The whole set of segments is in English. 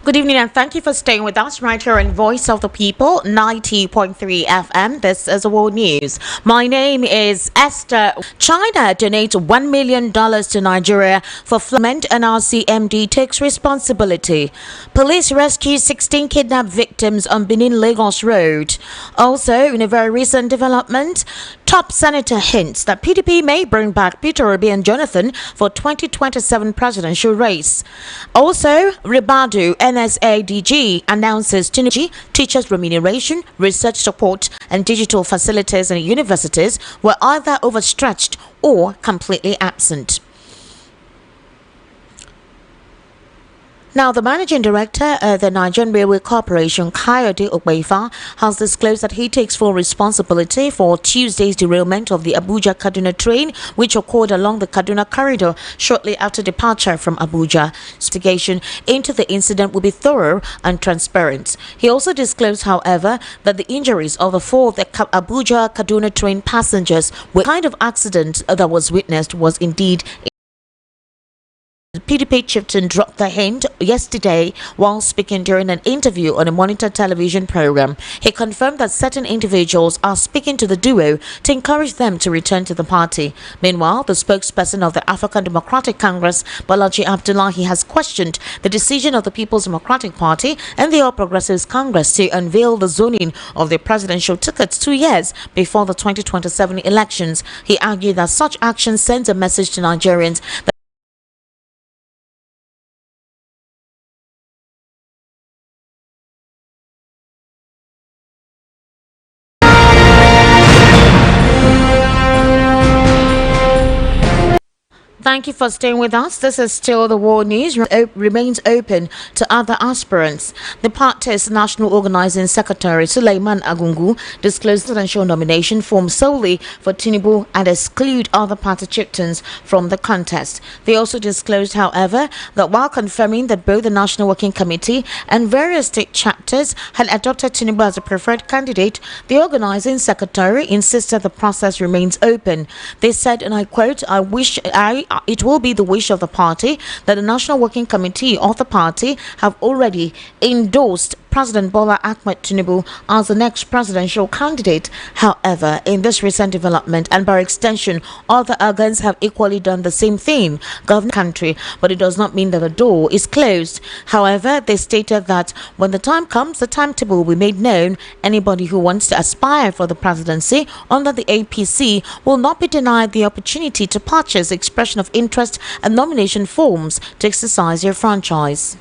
Good evening and thank you for staying with us right here in Voice of the People 90.3 FM. This is World News. My name is Esther. China donates $1 million to Nigeria for flood, and RCMD takes responsibility. Police rescue 16 kidnapped victims on Benin Lagos Road. Also, in a very recent development, top senator hints that PDP may bring back Peter Obi and Jonathan for 2027 presidential race. Also, Ribadu NSADG announces Tinubu teachers' remuneration, research support, and digital facilities in universities were either overstretched or completely absent. Now, the managing director of the Nigerian Railway Corporation, Kayode Ogbefa, has disclosed that he takes full responsibility for Tuesday's derailment of the Abuja-Kaduna train, which occurred along the Kaduna corridor shortly after departure from Abuja. Investigation into the incident will be thorough and transparent. He also disclosed, however, that the injuries of the four Abuja-Kaduna train passengers were kind of accident that was witnessed was indeed the PDP chieftain dropped the hint yesterday while speaking during an interview on a Monitor television program. He confirmed that certain individuals are speaking to the duo to encourage them to return to the party. Meanwhile, the spokesperson of the African Democratic Congress, Balaji Abdullahi, has questioned the decision of the People's Democratic Party and the All Progressives Congress to unveil the zoning of the presidential tickets 2 years before the 2027 elections. He argued that such action sends a message to Nigerians that Thank you for staying with us. This is still the World News. Remains open to other aspirants. The party's National Organizing Secretary, Suleiman Agungu, disclosed the presidential nomination form solely for Tinubu and exclude other party chieftains from the contest. They also disclosed, however, that while confirming that both the National Working Committee and various state chapters had adopted Tinubu as a preferred candidate, the Organizing Secretary insisted the process remains open. They said, and I quote, it will be the wish of the party that the National Working Committee of the party have already endorsed President Bola Ahmed Tinubu as the next presidential candidate. However, in this recent development, and by extension, other organs have equally done the same thing, govern the country, but it does not mean that the door is closed. However, they stated that when the time comes, the timetable will be made known. Anybody who wants to aspire for the presidency under the APC will not be denied the opportunity to purchase expression of interest and nomination forms to exercise your franchise.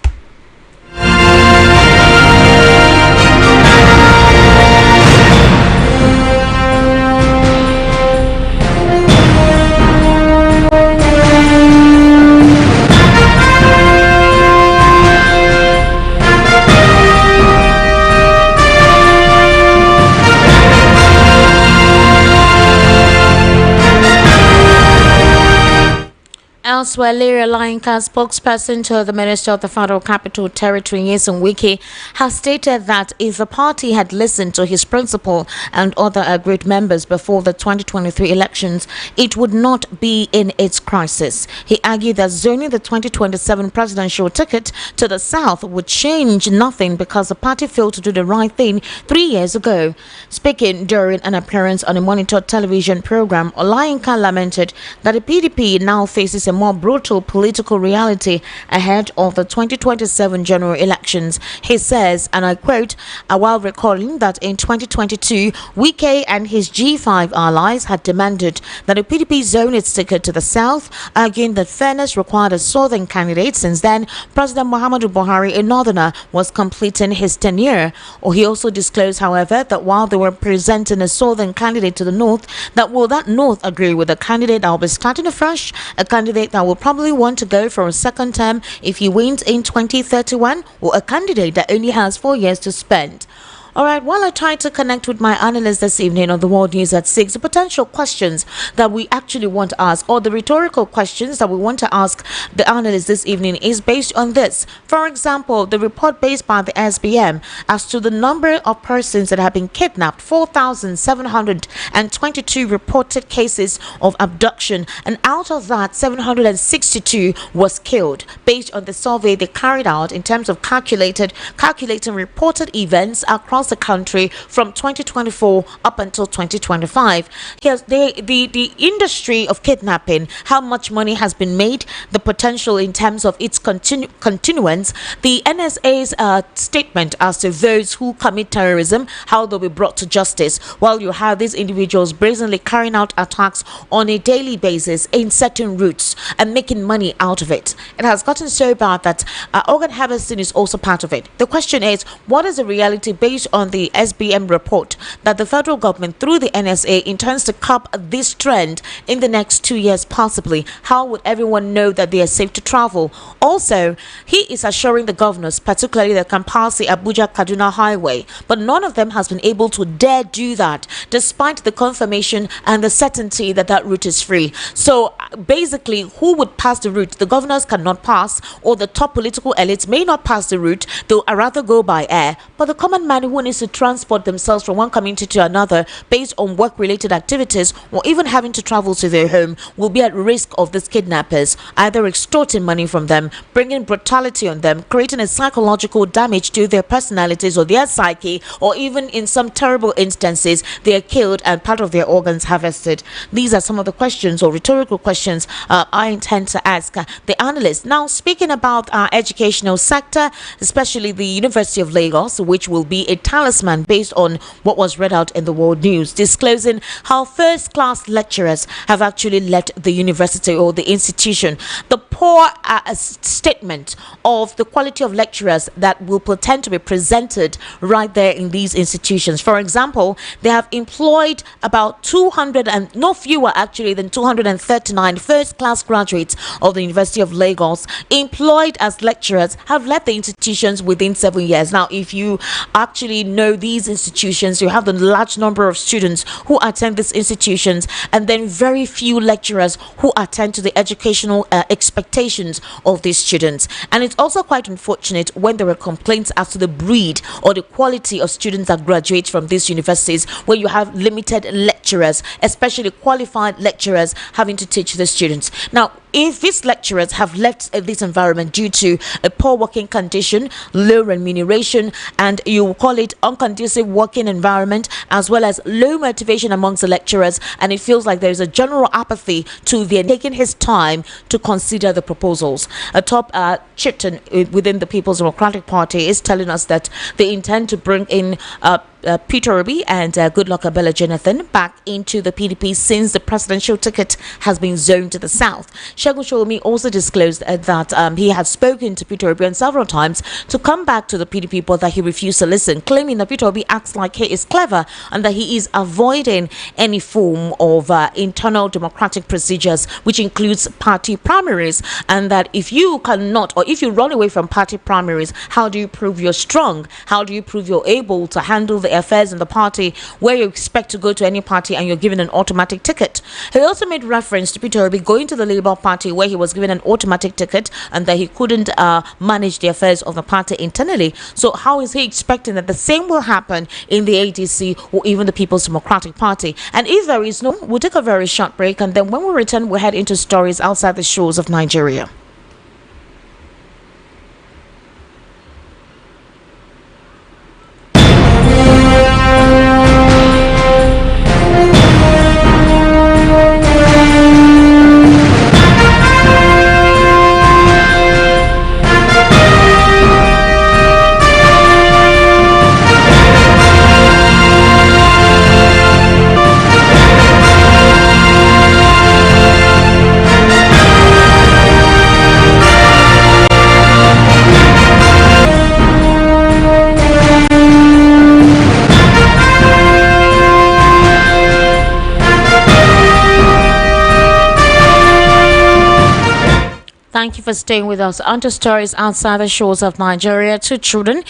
Elsewhere, Larry Alayinka, spokesperson to the Minister of the Federal Capital Territory, Nyesom Wike, has stated that if the party had listened to his principal and other great members before the 2023 elections, it would not be in its crisis. He argued that zoning the 2027 presidential ticket to the south would change nothing because the party failed to do the right thing 3 years ago. Speaking during an appearance on a Monitor television program, Alayinka lamented that the PDP now faces a more brutal political reality ahead of the 2027 general elections. He says, and I quote, while recalling that in 2022, Wike and his G5 allies had demanded that the PDP zone its ticket to the south, arguing that fairness required a southern candidate. Since then, President Muhammadu Buhari, a northerner, was completing his tenure. He also disclosed, however, that while they were presenting a southern candidate to the north, that will that north agree with a candidate that will be starting afresh, a candidate that will probably want to go for a second term if he wins in 2031, or a candidate that only has 4 years to spend. All right, while I try to connect with my analyst this evening on the World News at 6, the potential questions that we actually want to ask, or the rhetorical questions that we want to ask the analyst this evening, is based on this. For example, the report based by the SBM as to the number of persons that have been kidnapped, 4,722 reported cases of abduction, and out of that, 762 was killed, based on the survey they carried out in terms of calculating reported events across the country from 2024 up until 2025. Here's the industry of kidnapping, how much money has been made, the potential in terms of its continuance, the NSA's statement as to those who commit terrorism, how they'll be brought to justice, while you have these individuals brazenly carrying out attacks on a daily basis in certain routes and making money out of it. It has gotten so bad that organ harvesting is also part of it. The question is, what is the reality based on the SBM report that the federal government through the NSA intends to curb this trend in the next 2 years possibly? How would everyone know that they are safe to travel? Also, he is assuring the governors, particularly the Kampasi Abuja Kaduna highway, but none of them has been able to dare do that despite the confirmation and the certainty that that route is free. So basically, who would pass the route? The governors cannot pass, or the top political elites may not pass the route, they'll rather go by air. But the common man who needs to transport themselves from one community to another based on work-related activities, or even having to travel to their home, will be at risk of these kidnappers either extorting money from them, bringing brutality on them, creating a psychological damage to their personalities or their psyche, or even in some terrible instances they are killed and part of their organs harvested. These are some of the questions or rhetorical questions I intend to ask the analyst. Now, speaking about our educational sector, especially the University of Lagos, which will be a talisman based on what was read out in the World News, disclosing how first-class lecturers have actually left the university or the institution. The poor statement of the quality of lecturers that will pretend to be presented right there in these institutions. For example, they have employed about 200 and no fewer actually than 239 first-class graduates of the University of Lagos employed as lecturers have left the institutions within 7 years. Now, if you actually know these institutions, you have the large number of students who attend these institutions and then very few lecturers who attend to the educational expectations of these students. And it's also quite unfortunate when there are complaints as to the breed or the quality of students that graduate from these universities, where you have limited lecturers, especially qualified lecturers, having to teach the students. Now, if these lecturers have left this environment due to a poor working condition, low remuneration, and you call it unconducive working environment, as well as low motivation amongst the lecturers, and it feels like there is a general apathy to their taking his time to consider the proposals. A top chieftain within the People's Democratic Party is telling us that they intend to bring in Peter Obi and Goodluck Abela Jonathan back into the PDP since the presidential ticket has been zoned to the south. Segun Sowunmi also disclosed that he had spoken to Peter Obi several times to come back to the PDP, but that he refused to listen, claiming that Peter Obi acts like he is clever and that he is avoiding any form of internal democratic procedures, which includes party primaries, and that if you cannot, or if you run away from party primaries, how do you prove you're strong? How do you prove you're able to handle the affairs in the party, where you expect to go to any party and you're given an automatic ticket? He also made reference to Peter Obi going to the Labour Party, where he was given an automatic ticket and that he couldn't manage the affairs of the party internally. So how is he expecting that the same will happen in the ADC or even the People's Democratic Party? And if there is no, we'll take a very short break, and then when we return, we'll head into stories outside the shores of Nigeria. Thank you for staying with us. Onto stories outside the shores of Nigeria. Two children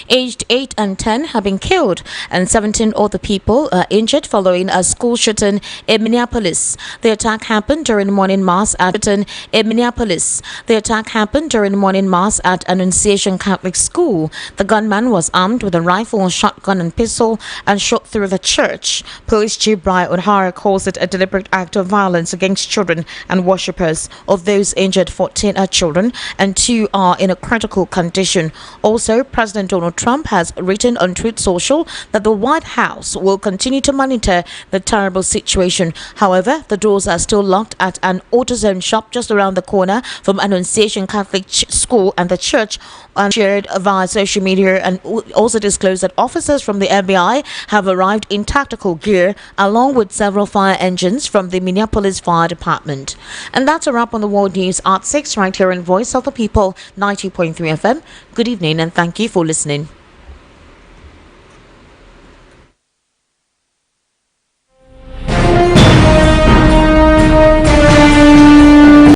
aged 8 and 10 have been killed and 17 other people are injured following a school shooting in Minneapolis. The attack happened during morning mass at Minneapolis. The attack happened during morning mass at Annunciation Catholic School. The gunman was armed with a rifle, shotgun and pistol and shot through the church. Police Chief Brian O'Hara calls it a deliberate act of violence against children and worshippers. Of those injured, 14 are children and 2 are in a critical condition. Also, President Donald Trump has written on Truth Social that the White House will continue to monitor the terrible situation. However, the doors are still locked at an AutoZone shop just around the corner from Annunciation Catholic School, and the church shared via social media and also disclosed that officers from the FBI have arrived in tactical gear along with several fire engines from the Minneapolis Fire Department. And that's a wrap on the World News at 6 right here in Voice of the People 90.3 FM. Good evening and thank you for listening.